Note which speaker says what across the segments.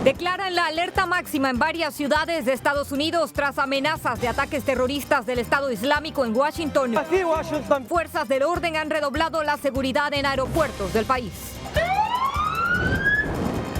Speaker 1: Declaran la alerta máxima en varias ciudades de Estados Unidos tras amenazas de ataques terroristas del Estado Islámico en Washington. Fuerzas del orden han redoblado la seguridad en aeropuertos del país.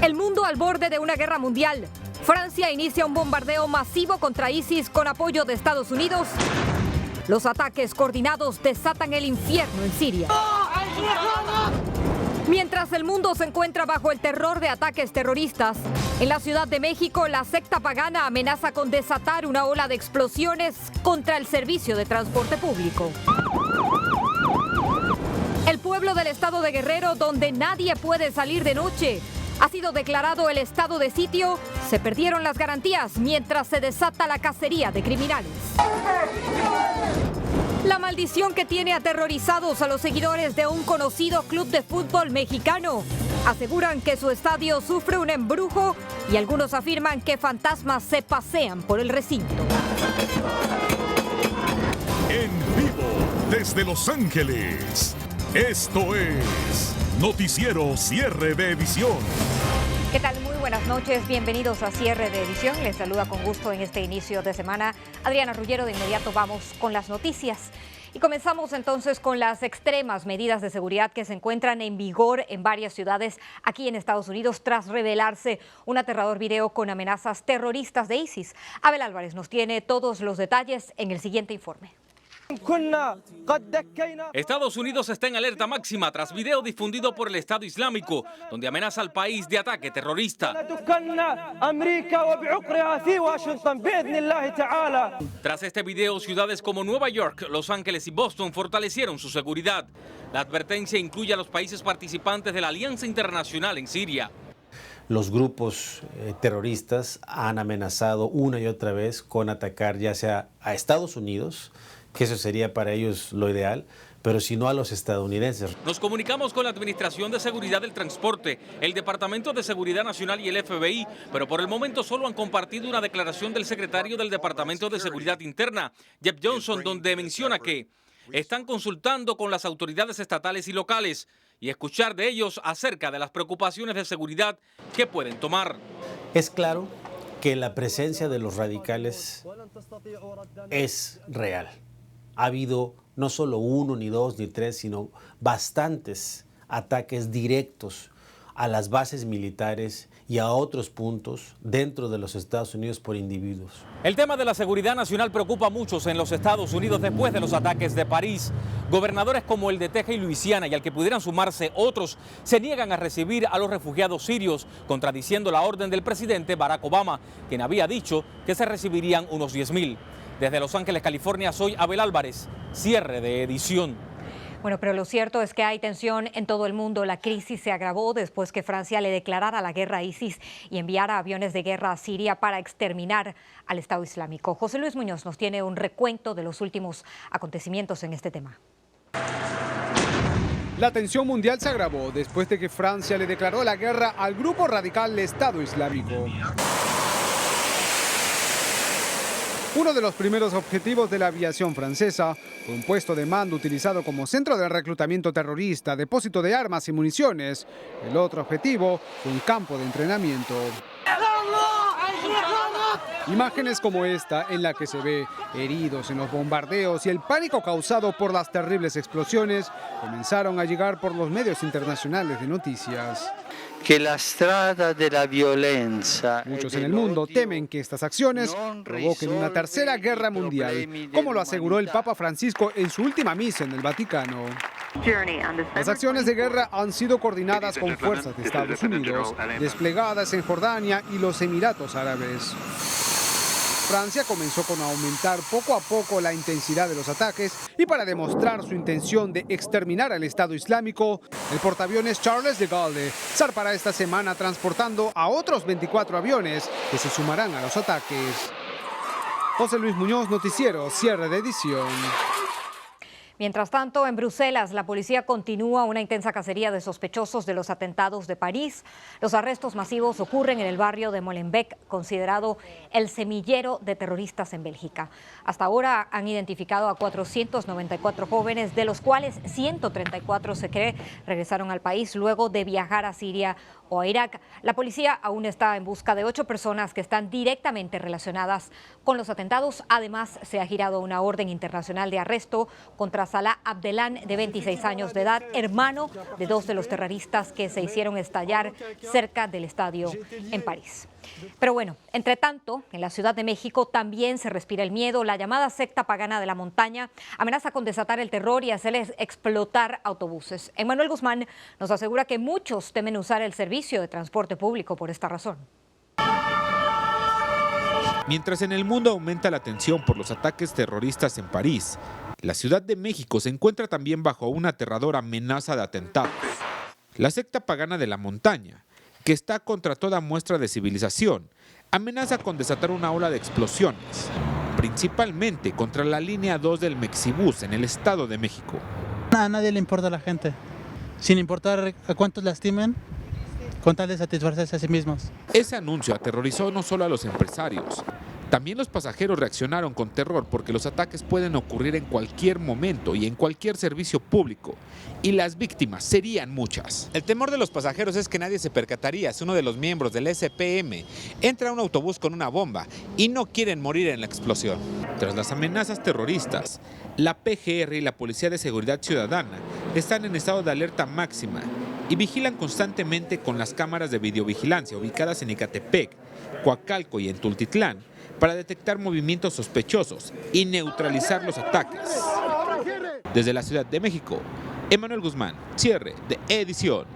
Speaker 1: El mundo al borde de una guerra mundial. Francia inicia un bombardeo masivo contra ISIS con apoyo de Estados Unidos. Los ataques coordinados desatan el infierno en Siria. Mientras el mundo se encuentra bajo el terror de ataques terroristas, en la Ciudad de México la secta pagana amenaza con desatar una ola de explosiones contra el servicio de transporte público. El pueblo del estado de Guerrero, donde nadie puede salir de noche, ha sido declarado el estado de sitio. Se perdieron las garantías mientras se desata la cacería de criminales. La maldición que tiene aterrorizados a los seguidores de un conocido club de fútbol mexicano. Aseguran que su estadio sufre un embrujo y algunos afirman que fantasmas se pasean por el recinto.
Speaker 2: En vivo desde Los Ángeles, esto es Noticiero Cierre de Edición.
Speaker 1: ¿Qué tal? Muy buenas noches, bienvenidos a Cierre de Edición. Les saluda con gusto en este inicio de semana Adriana Rullero. De inmediato vamos con las noticias. Y comenzamos entonces con las extremas medidas de seguridad que se encuentran en vigor en varias ciudades aquí en Estados Unidos tras revelarse un aterrador video con amenazas terroristas de ISIS. Abel Álvarez nos tiene todos los detalles en el siguiente informe.
Speaker 3: Estados Unidos está en alerta máxima tras video difundido por el Estado Islámico, donde amenaza al país de ataque terrorista. Tras este video, ciudades como Nueva York, Los Ángeles y Boston fortalecieron su seguridad. La advertencia incluye a los países participantes de la Alianza Internacional en Siria.
Speaker 4: Los grupos terroristas han amenazado una y otra vez con atacar ya sea a Estados Unidos, que eso sería para ellos lo ideal, pero si no a los estadounidenses.
Speaker 3: Nos comunicamos con la Administración de Seguridad del Transporte, el Departamento de Seguridad Nacional y el FBI, pero por el momento solo han compartido una declaración del secretario del Departamento de Seguridad Interna, Jeff Johnson, donde menciona que están consultando con las autoridades estatales y locales y escuchar de ellos acerca de las preocupaciones de seguridad que pueden tomar.
Speaker 4: Es claro que la presencia de los radicales es real. Ha habido no solo uno, ni dos, ni tres, sino bastantes ataques directos a las bases militares y a otros puntos dentro de los Estados Unidos por individuos.
Speaker 3: El tema de la seguridad nacional preocupa a muchos en los Estados Unidos después de los ataques de París. Gobernadores como el de Texas y Luisiana, y al que pudieran sumarse otros, se niegan a recibir a los refugiados sirios, contradiciendo la orden del presidente Barack Obama, quien había dicho que se recibirían unos 10,000. Desde Los Ángeles, California, soy Abel Álvarez. Cierre de edición.
Speaker 1: Bueno, pero lo cierto es que hay tensión en todo el mundo. La crisis se agravó después que Francia le declarara la guerra a ISIS y enviara aviones de guerra a Siria para exterminar al Estado Islámico. José Luis Muñoz nos tiene un recuento de los últimos acontecimientos en este tema.
Speaker 5: La tensión mundial se agravó después de que Francia le declaró la guerra al grupo radical Estado Islámico. Uno de los primeros objetivos de la aviación francesa fue un puesto de mando utilizado como centro de reclutamiento terrorista, depósito de armas y municiones. El otro objetivo fue un campo de entrenamiento. Imágenes como esta, en la que se ve heridos en los bombardeos y el pánico causado por las terribles explosiones, comenzaron a llegar por los medios internacionales de noticias. Muchos en el mundo temen que estas acciones provoquen una tercera guerra mundial, como lo aseguró el Papa Francisco en su última misa en el Vaticano. Las acciones de guerra han sido coordinadas con fuerzas de Estados Unidos, desplegadas en Jordania y los Emiratos Árabes. Francia comenzó con aumentar poco a poco la intensidad de los ataques y para demostrar su intención de exterminar al Estado Islámico, el portaaviones Charles de Gaulle zarpará esta semana transportando a otros 24 aviones que se sumarán a los ataques. José Luis Muñoz, Noticiero Cierre de Edición.
Speaker 1: Mientras tanto, en Bruselas, la policía continúa una intensa cacería de sospechosos de los atentados de París. Los arrestos masivos ocurren en el barrio de Molenbeek, considerado el semillero de terroristas en Bélgica. Hasta ahora han identificado a 494 jóvenes, de los cuales 134 se cree regresaron al país luego de viajar a Siria o a Irak. La policía aún está en busca de 8 personas que están directamente relacionadas con los atentados. Además, se ha girado una orden internacional de arresto contra Salah Abdeslam, de 26 años de edad, hermano de 2 de los terroristas que se hicieron estallar cerca del estadio en París. Pero bueno, entre tanto, en la Ciudad de México también se respira el miedo. La llamada secta pagana de la montaña amenaza con desatar el terror y hacerles explotar autobuses. Emmanuel Guzmán nos asegura que muchos temen usar el servicio de transporte público por esta razón.
Speaker 6: Mientras en el mundo aumenta la tensión por los ataques terroristas en París, la Ciudad de México se encuentra también bajo una aterradora amenaza de atentados. La secta pagana de la montaña, que está contra toda muestra de civilización, amenaza con desatar una ola de explosiones, principalmente contra la línea 2 del Mexibus en el Estado de México.
Speaker 7: A nadie le importa a la gente, sin importar a cuántos lastimen, con tal de satisfacerse a sí mismos.
Speaker 6: Ese anuncio aterrorizó no solo a los empresarios, también los pasajeros reaccionaron con terror porque los ataques pueden ocurrir en cualquier momento y en cualquier servicio público, y las víctimas serían muchas. El temor de los pasajeros es que nadie se percataría si uno de los miembros del SPM entra a un autobús con una bomba y no quieren morir en la explosión. Tras las amenazas terroristas, la PGR y la Policía de Seguridad Ciudadana están en estado de alerta máxima y vigilan constantemente con las cámaras de videovigilancia ubicadas en Ecatepec, Coacalco y en Tultitlán para detectar movimientos sospechosos y neutralizar los ataques. Desde la Ciudad de México, Emmanuel Guzmán, cierre de edición.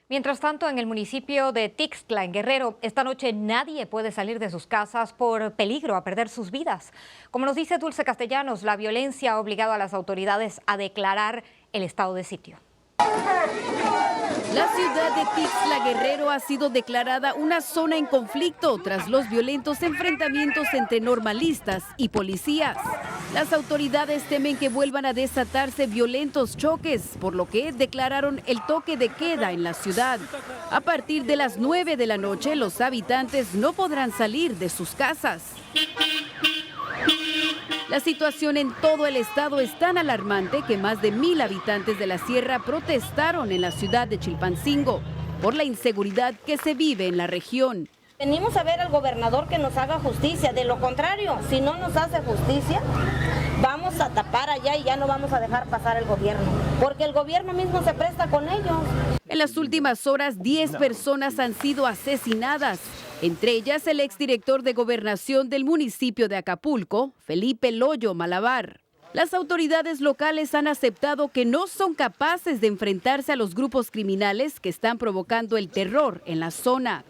Speaker 1: Mientras tanto, en el municipio de Tixtla, en Guerrero, esta noche nadie puede salir de sus casas por peligro a perder sus vidas. Como nos dice Dulce Castellanos, la violencia ha obligado a las autoridades a declarar el estado de sitio.
Speaker 8: La ciudad de Tixtla, Guerrero, ha sido declarada una zona en conflicto tras los violentos enfrentamientos entre normalistas y policías. Las autoridades temen que vuelvan a desatarse violentos choques, por lo que declararon el toque de queda en la ciudad. A partir de las 9 de la noche, los habitantes no podrán salir de sus casas. La situación en todo el estado es tan alarmante que más de 1,000 habitantes de la sierra protestaron en la ciudad de Chilpancingo por la inseguridad que se vive en la región.
Speaker 9: Venimos a ver al gobernador que nos haga justicia, de lo contrario, si no nos hace justicia, vamos a tapar allá y ya no vamos a dejar pasar el gobierno, porque el gobierno mismo se presta con ellos.
Speaker 8: En las últimas horas, 10 personas han sido asesinadas, entre ellas el exdirector de Gobernación del municipio de Acapulco, Felipe Loyo Malabar. Las autoridades locales han aceptado que no son capaces de enfrentarse a los grupos criminales que están provocando el terror en la zona,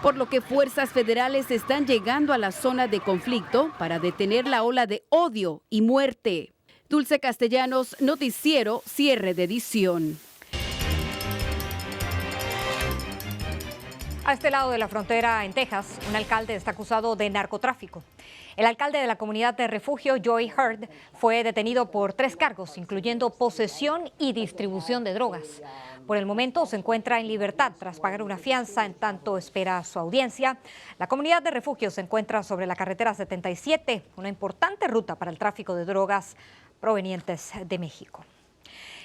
Speaker 8: por lo que fuerzas federales están llegando a la zona de conflicto para detener la ola de odio y muerte. Dulce Castellanos, noticiero, cierre de edición.
Speaker 1: A este lado de la frontera, en Texas, un alcalde está acusado de narcotráfico. El alcalde de la comunidad de refugio, Joy Heard, fue detenido por 3 cargos, incluyendo posesión y distribución de drogas. Por el momento se encuentra en libertad tras pagar una fianza, en tanto espera su audiencia. La comunidad de refugio se encuentra sobre la carretera 77, una importante ruta para el tráfico de drogas provenientes de México.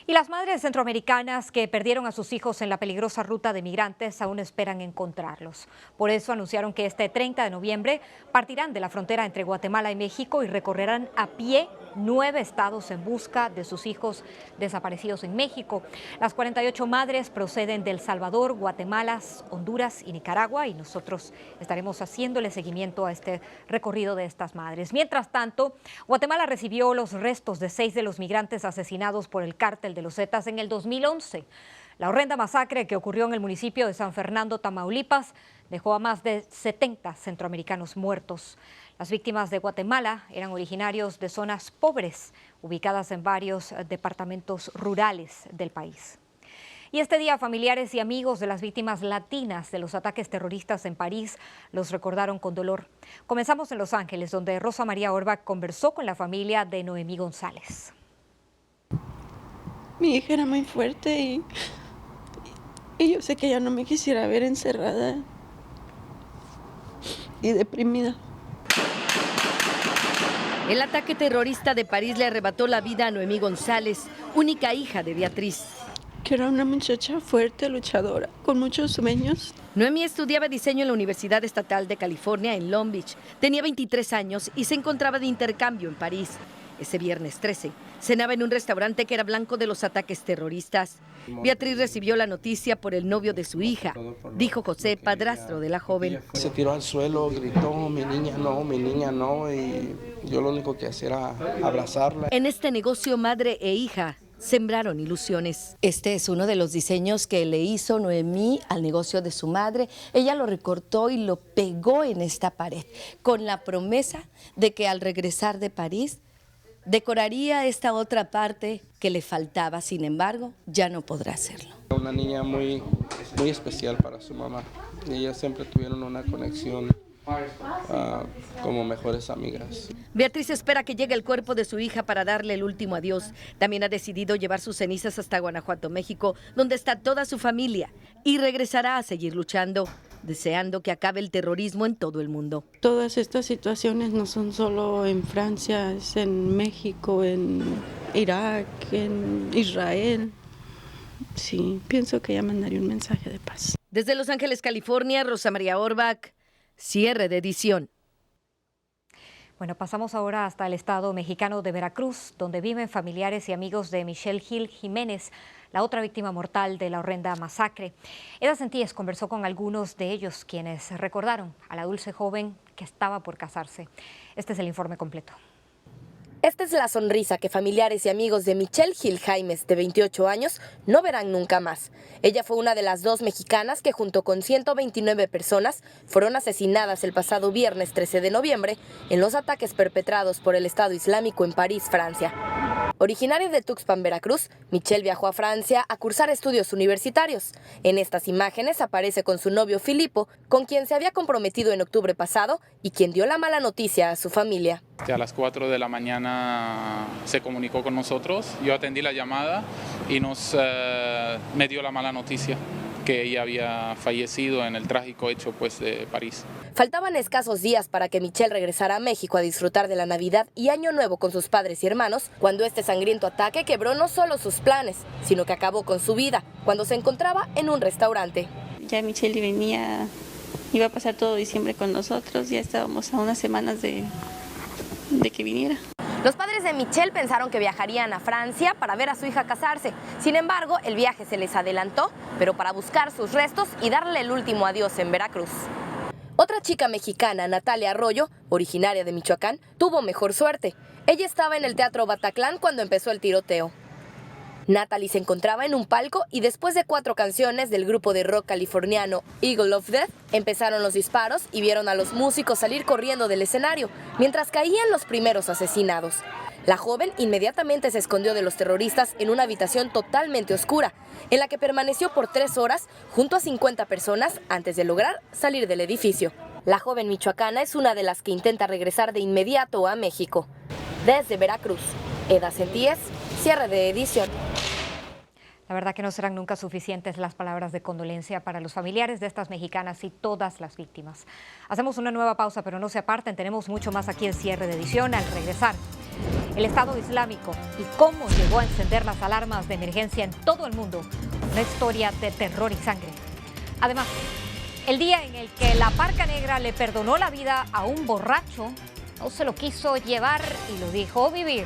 Speaker 1: Y las madres centroamericanas que perdieron a sus hijos en la peligrosa ruta de migrantes aún esperan encontrarlos. Por eso anunciaron que este 30 de noviembre partirán de la frontera entre Guatemala y México y recorrerán a pie 9 estados en busca de sus hijos desaparecidos en México. Las 48 madres proceden de El Salvador, Guatemala, Honduras y Nicaragua, y nosotros estaremos haciéndole seguimiento a este recorrido de estas madres. Mientras tanto, Guatemala recibió los restos de 6 de los migrantes asesinados por el cártel de los Zetas en el 2011. La horrenda masacre que ocurrió en el municipio de San Fernando, Tamaulipas, dejó a más de 70 centroamericanos muertos. Las víctimas de Guatemala eran originarios de zonas pobres, ubicadas en varios departamentos rurales del país. Y este día, familiares y amigos de las víctimas latinas de los ataques terroristas en París los recordaron con dolor. Comenzamos en Los Ángeles, donde Rosa María Orbach conversó con la familia de Noemí González.
Speaker 10: Mi hija era muy fuerte y yo sé que ella no me quisiera ver encerrada y deprimida.
Speaker 8: El ataque terrorista de París le arrebató la vida a Noemí González, única hija de Beatriz.
Speaker 10: que era una muchacha fuerte, luchadora, con muchos sueños.
Speaker 8: Noemí estudiaba diseño en la Universidad Estatal de California en Long Beach. Tenía 23 años y se encontraba de intercambio en París. Ese viernes 13, cenaba en un restaurante que era blanco de los ataques terroristas. Beatriz recibió la noticia por el novio de su hija, dijo José, padrastro de la joven.
Speaker 11: Se tiró al suelo, gritó, mi niña no, y yo lo único que hacía era abrazarla.
Speaker 8: En este negocio, madre e hija sembraron ilusiones. Este es uno de los diseños que le hizo Noemí al negocio de su madre. Ella lo recortó y lo pegó en esta pared, con la promesa de que al regresar de París, decoraría esta otra parte que le faltaba. Sin embargo, ya no podrá hacerlo.
Speaker 11: Una niña muy especial para su mamá. Ellas siempre tuvieron una conexión como mejores amigas.
Speaker 8: Beatriz espera que llegue el cuerpo de su hija para darle el último adiós. También ha decidido llevar sus cenizas hasta Guanajuato, México, donde está toda su familia, y regresará a seguir luchando, deseando que acabe el terrorismo en todo el mundo.
Speaker 10: Todas estas situaciones no son solo en Francia, es en México, en Irak, en Israel. Sí, pienso que ya mandaría un mensaje de paz.
Speaker 8: Desde Los Ángeles, California, Rosa María Orbach, cierre de edición.
Speaker 1: Bueno, pasamos ahora hasta el estado mexicano de Veracruz, donde viven familiares y amigos de Michelle Gil Jiménez, la otra víctima mortal de la horrenda masacre. Eda Sentíes conversó con algunos de ellos, quienes recordaron a la dulce joven que estaba por casarse. Este es el informe completo.
Speaker 12: Esta es la sonrisa que familiares y amigos de Michelle Gil Jaimes, de 28 años, no verán nunca más. Ella fue una de las 2 mexicanas que junto con 129 personas fueron asesinadas el pasado viernes 13 de noviembre en los ataques perpetrados por el Estado Islámico en París, Francia. Originaria de Tuxpan, Veracruz, Michelle viajó a Francia a cursar estudios universitarios. En estas imágenes aparece con su novio Filipo, con quien se había comprometido en octubre pasado y quien dio la mala noticia a su familia.
Speaker 13: A las 4 de la mañana se comunicó con nosotros, yo atendí la llamada y me dio la mala noticia que ella había fallecido en el trágico hecho de París.
Speaker 12: Faltaban escasos días para que Michelle regresara a México a disfrutar de la Navidad y Año Nuevo con sus padres y hermanos, cuando este sangriento ataque quebró no solo sus planes, sino que acabó con su vida, cuando se encontraba en un restaurante.
Speaker 10: Ya Michelle iba a pasar todo diciembre con nosotros, ya estábamos a unas semanas de que viniera.
Speaker 12: Los padres de Michelle pensaron que viajarían a Francia para ver a su hija casarse. Sin embargo, el viaje se les adelantó, pero para buscar sus restos y darle el último adiós en Veracruz. Otra chica mexicana, Natalia Arroyo, originaria de Michoacán, tuvo mejor suerte. Ella estaba en el Teatro Bataclan cuando empezó el tiroteo. Natalie se encontraba en un palco y después de 4 canciones del grupo de rock californiano Eagle of Death, empezaron los disparos y vieron a los músicos salir corriendo del escenario, mientras caían los primeros asesinados. La joven inmediatamente se escondió de los terroristas en una habitación totalmente oscura, en la que permaneció por 3 horas junto a 50 personas antes de lograr salir del edificio. La joven michoacana es una de las que intenta regresar de inmediato a México. Desde Veracruz, Eda Sentíes, cierre de edición.
Speaker 1: La verdad que no serán nunca suficientes las palabras de condolencia para los familiares de estas mexicanas y todas las víctimas. Hacemos una nueva pausa, pero no se aparten, tenemos mucho más aquí en cierre de edición. Al regresar, el Estado Islámico y cómo llegó a encender las alarmas de emergencia en todo el mundo. Una historia de terror y sangre. Además, el día en el que la Parca Negra le perdonó la vida a un borracho, no se lo quiso llevar y lo dejó vivir.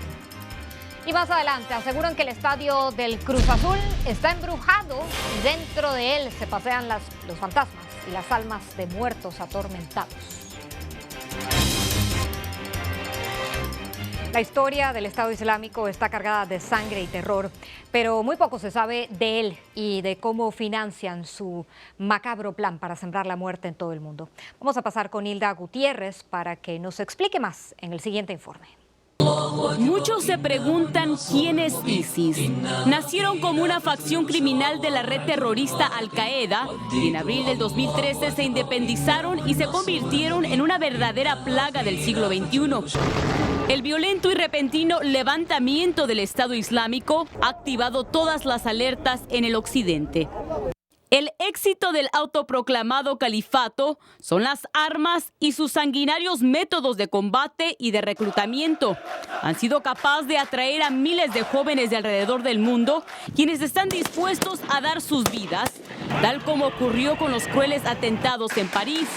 Speaker 1: Y más adelante aseguran que el estadio del Cruz Azul está embrujado y dentro de él se pasean los fantasmas y las almas de muertos atormentados. La historia del Estado Islámico está cargada de sangre y terror, pero muy poco se sabe de él y de cómo financian su macabro plan para sembrar la muerte en todo el mundo. Vamos a pasar con Hilda Gutiérrez para que nos explique más en el siguiente informe.
Speaker 14: Muchos se preguntan quién es ISIS. Nacieron como una facción criminal de la red terrorista Al-Qaeda y en abril del 2013 se independizaron y se convirtieron en una verdadera plaga del siglo XXI. El violento y repentino levantamiento del Estado Islámico ha activado todas las alertas en el occidente. El éxito del autoproclamado califato son las armas y sus sanguinarios métodos de combate y de reclutamiento. Han sido capaces de atraer a miles de jóvenes de alrededor del mundo, quienes están dispuestos a dar sus vidas, tal como ocurrió con los crueles atentados en París.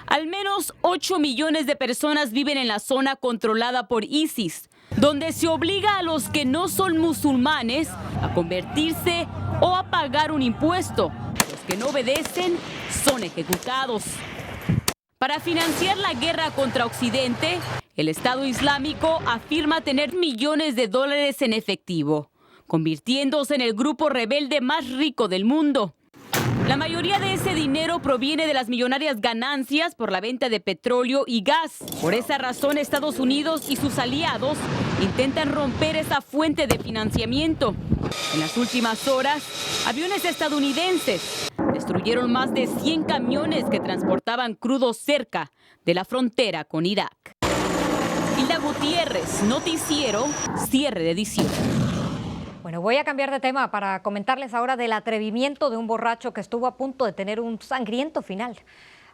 Speaker 14: Al menos 8 millones de personas viven en la zona controlada por ISIS, donde se obliga a los que no son musulmanes a convertirse o a pagar un impuesto. Los que no obedecen son ejecutados. Para financiar la guerra contra Occidente, el Estado Islámico afirma tener millones de dólares en efectivo, convirtiéndose en el grupo rebelde más rico del mundo. La mayoría de ese dinero proviene de las millonarias ganancias por la venta de petróleo y gas. Por esa razón, Estados Unidos y sus aliados intentan romper esa fuente de financiamiento. En las últimas horas, aviones estadounidenses destruyeron más de 100 camiones que transportaban crudo cerca de la frontera con Irak. Hilda Gutiérrez, Noticiero, cierre de edición.
Speaker 1: Bueno, voy a cambiar de tema para comentarles ahora del atrevimiento de un borracho que estuvo a punto de tener un sangriento final.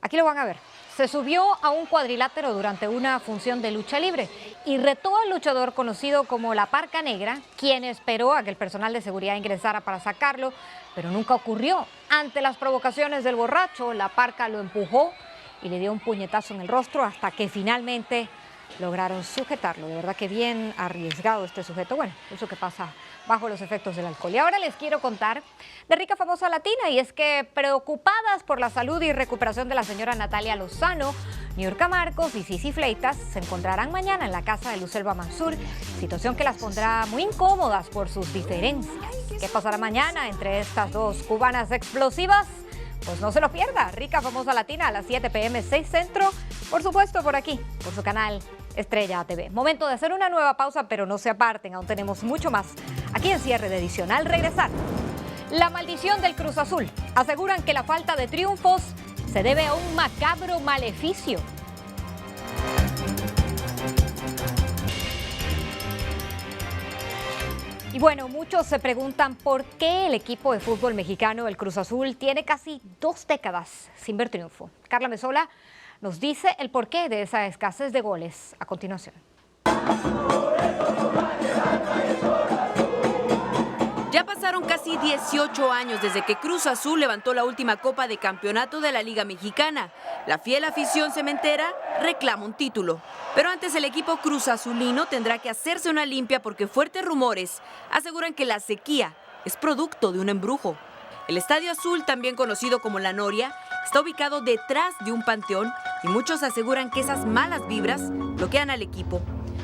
Speaker 1: Aquí lo van a ver. Se subió a un cuadrilátero durante una función de lucha libre y retó al luchador conocido como la Parca Negra, quien esperó a que el personal de seguridad ingresara para sacarlo, pero nunca ocurrió. Ante las provocaciones del borracho, la Parca lo empujó y le dio un puñetazo en el rostro hasta que finalmente lograron sujetarlo. De verdad que bien arriesgado este sujeto. Bueno, eso que pasa bajo los efectos del alcohol. Y ahora les quiero contar de Rica Famosa Latina, y es que preocupadas por la salud y recuperación de la señora Natalia Lozano, Niurka Marcos y Sisi Fleitas se encontrarán mañana en la casa de Lucelba Mansur, situación que las pondrá muy incómodas por sus diferencias. ¿Qué pasará mañana entre estas dos cubanas explosivas? Pues no se lo pierda, Rica Famosa Latina a las 7 p.m. 6 Centro, por supuesto por aquí, por su canal Estrella TV. Momento de hacer una nueva pausa, pero no se aparten, aún tenemos mucho más aquí en Cierre de Edición. Al regresar, la maldición del Cruz Azul. Aseguran que la falta de triunfos se debe a un macabro maleficio. Y bueno, muchos se preguntan por qué el equipo de fútbol mexicano, el Cruz Azul, tiene casi 2 décadas sin ver triunfo. Carla Mesola nos dice el porqué de esa escasez de goles a continuación.
Speaker 8: Ya pasaron casi 18 años desde que Cruz Azul levantó la última copa de campeonato de la Liga Mexicana. La fiel afición cementera reclama un título. Pero antes el equipo Cruz Azulino tendrá que hacerse una limpia porque fuertes rumores aseguran que la sequía es producto de un embrujo. El Estadio Azul, también conocido como La Noria, está ubicado detrás de un panteón y muchos aseguran que esas malas vibras bloquean al equipo.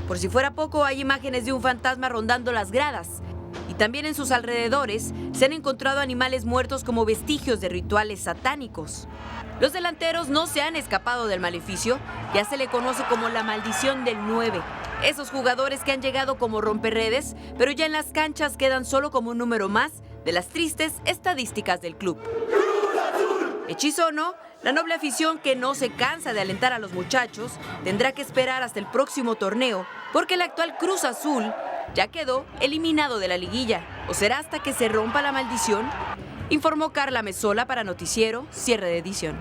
Speaker 8: Por si fuera poco, hay imágenes de un fantasma rondando las gradas. Y también en sus alrededores se han encontrado animales muertos como vestigios de rituales satánicos. Los delanteros no se han escapado del maleficio, ya se le conoce como la maldición del 9. Esos jugadores que han llegado como romperredes, pero ya en las canchas quedan solo como un número más de las tristes estadísticas del club. Hechizo o no, la noble afición que no se cansa de alentar a los muchachos tendrá que esperar hasta el próximo torneo, porque el actual Cruz Azul ya quedó eliminado de la liguilla. ¿O será hasta que se rompa la maldición? Informó Carla Mesola para Noticiero, cierre de edición.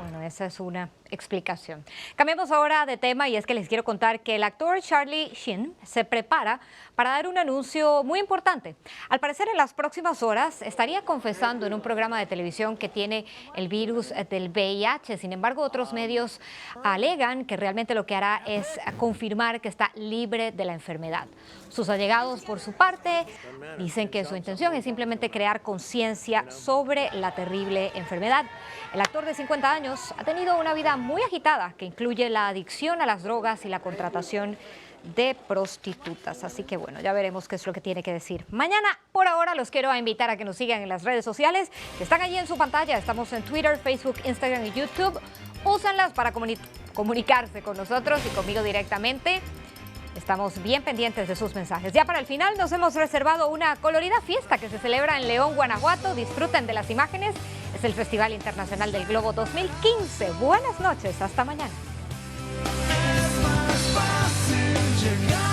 Speaker 1: Bueno, esa es una explicación. Cambiemos ahora de tema y es que les quiero contar que el actor Charlie Sheen se prepara para dar un anuncio muy importante. Al parecer, en las próximas horas estaría confesando en un programa de televisión que tiene el virus del VIH. Sin embargo, otros medios alegan que realmente lo que hará es confirmar que está libre de la enfermedad. Sus allegados, por su parte, dicen que su intención es simplemente crear conciencia sobre la terrible enfermedad. El actor de 50 años ha tenido una vida muy agitada que incluye la adicción a las drogas y la contratación de prostitutas. Así que bueno, ya veremos qué es lo que tiene que decir mañana. Por ahora los quiero invitar a que nos sigan en las redes sociales que están allí en su pantalla. Estamos en Twitter, Facebook, Instagram y YouTube. Úsenlas para comunicarse con nosotros y conmigo directamente. Estamos bien pendientes de sus mensajes. Ya para el final nos hemos reservado una colorida fiesta que se celebra en León, Guanajuato. Disfruten de las imágenes. Es el Festival Internacional del Globo 2015. Buenas noches, hasta mañana.
Speaker 15: Es más fácil llegar.